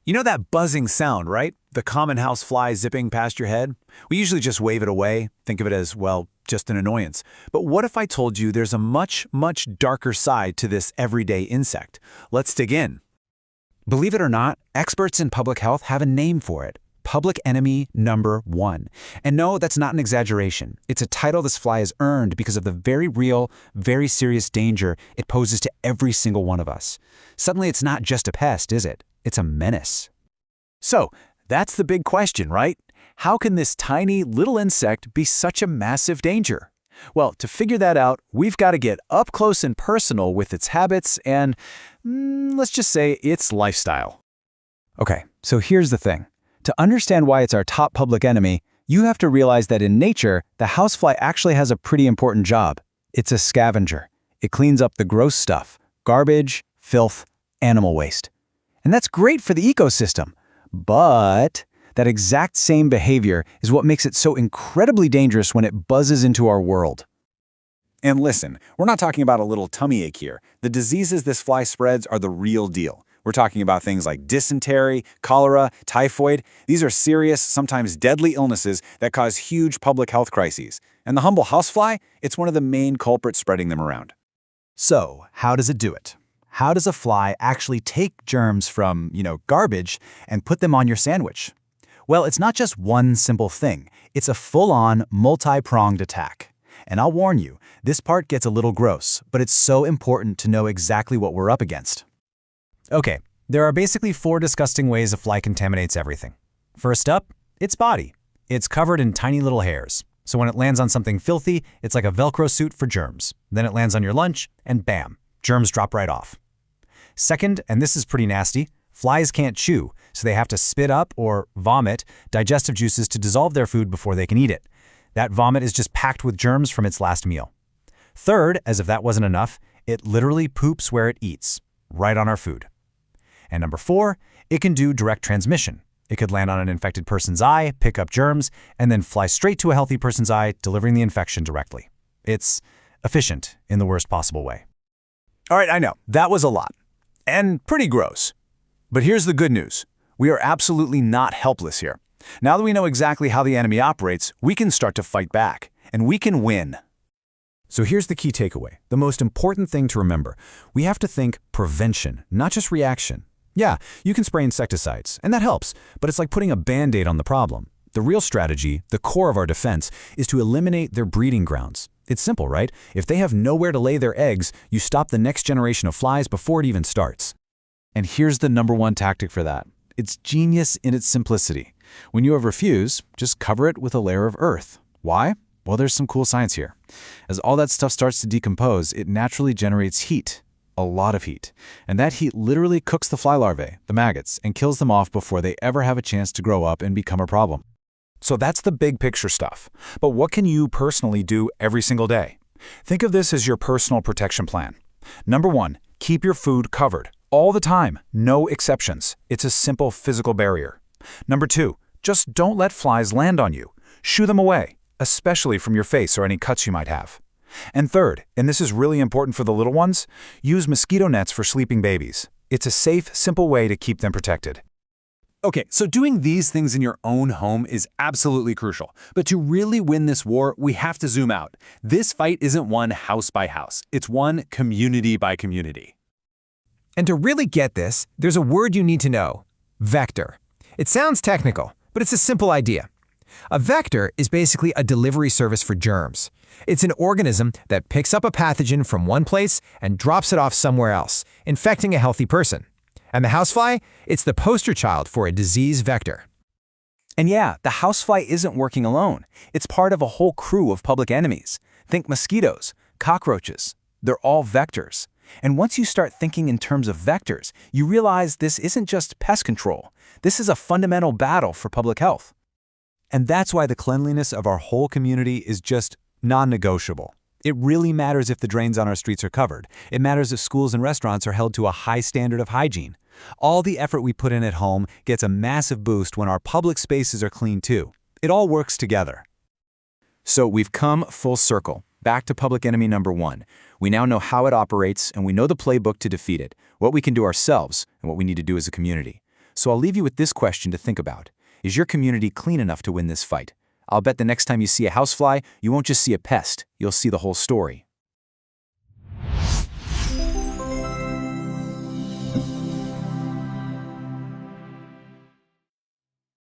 You know that buzzing sound, right? The common house fly zipping past your head? We usually just wave it away, think of it as, well, just an annoyance. But what if I told you there's a much, much darker side to this everyday insect? Let's dig in. Believe it or not, experts in public health have a name for it. Public enemy number one. And no, that's not an exaggeration. It's a title this fly has earned because of the very real, very serious danger it poses to every single one of us. Suddenly, it's not just a pest, is it? It's a menace. So, that's the big question, right? How can this tiny little insect be such a massive danger? Well, to figure that out, we've got to get up close and personal with its habits and, let's just say, its lifestyle. Okay, so here's the thing. To understand why it's our top public enemy, you have to realize that in nature, the housefly actually has a pretty important job. It's a scavenger. It cleans up the gross stuff, garbage, filth, animal waste. And that's great for the ecosystem. But that exact same behavior is what makes it so incredibly dangerous when it buzzes into our world. And listen, we're not talking about a little tummy ache here. The diseases this fly spreads are the real deal. We're talking about things like dysentery, cholera, typhoid. These are serious, sometimes deadly illnesses that cause huge public health crises. And the humble housefly, it's one of the main culprits spreading them around. So, how does it do it? How does a fly actually take germs from, garbage and put them on your sandwich? Well, it's not just one simple thing. It's a full-on, multi-pronged attack. And I'll warn you, this part gets a little gross, but it's so important to know exactly what we're up against. Okay, there are basically 4 disgusting ways a fly contaminates everything. First up, its body. It's covered in tiny little hairs. So when it lands on something filthy, it's like a Velcro suit for germs. Then it lands on your lunch, and bam, germs drop right off. Second, and this is pretty nasty, flies can't chew, so they have to spit up or vomit digestive juices to dissolve their food before they can eat it. That vomit is just packed with germs from its last meal. Third, as if that wasn't enough, it literally poops where it eats, right on our food. And number 4, it can do direct transmission. It could land on an infected person's eye, pick up germs, and then fly straight to a healthy person's eye, delivering the infection directly. It's efficient in the worst possible way. All right, I know, that was a lot. And pretty gross. But here's the good news. We are absolutely not helpless here. Now that we know exactly how the enemy operates, we can start to fight back. And we can win. So here's the key takeaway. The most important thing to remember. We have to think prevention, not just reaction. Yeah, you can spray insecticides, and that helps, but it's like putting a Band-Aid on the problem. The real strategy, the core of our defense, is to eliminate their breeding grounds. It's simple, right? If they have nowhere to lay their eggs, you stop the next generation of flies before it even starts. And here's the number 1 tactic for that. It's genius in its simplicity. When you have refuse, just cover it with a layer of earth. Why? Well, there's some cool science here. As all that stuff starts to decompose, it naturally generates heat. A lot of heat. And that heat literally cooks the fly larvae, the maggots, and kills them off before they ever have a chance to grow up and become a problem. So that's the big picture stuff. But what can you personally do every single day? Think of this as your personal protection plan. Number 1, keep your food covered. All the time, no exceptions. It's a simple physical barrier. Number 2, just don't let flies land on you. Shoo them away, especially from your face or any cuts you might have. And third, and this is really important for the little ones, use mosquito nets for sleeping babies. It's a safe, simple way to keep them protected. Okay, so doing these things in your own home is absolutely crucial. But to really win this war, we have to zoom out. This fight isn't one house by house. It's one community by community. And to really get this, there's a word you need to know: vector. It sounds technical, but it's a simple idea. A vector is basically a delivery service for germs. It's an organism that picks up a pathogen from one place and drops it off somewhere else, infecting a healthy person. And the housefly? It's the poster child for a disease vector. And yeah, the housefly isn't working alone. It's part of a whole crew of public enemies. Think mosquitoes, cockroaches. They're all vectors. And once you start thinking in terms of vectors, you realize this isn't just pest control. This is a fundamental battle for public health. And that's why the cleanliness of our whole community is just non-negotiable. It really matters if the drains on our streets are covered. It matters if schools and restaurants are held to a high standard of hygiene. All the effort we put in at home gets a massive boost when our public spaces are clean too. It all works together. So we've come full circle, back to public enemy number 1. We now know how it operates, and we know the playbook to defeat it, what we can do ourselves, and what we need to do as a community. So I'll leave you with this question to think about. Is your community clean enough to win this fight? I'll bet the next time you see a housefly, you won't just see a pest, you'll see the whole story.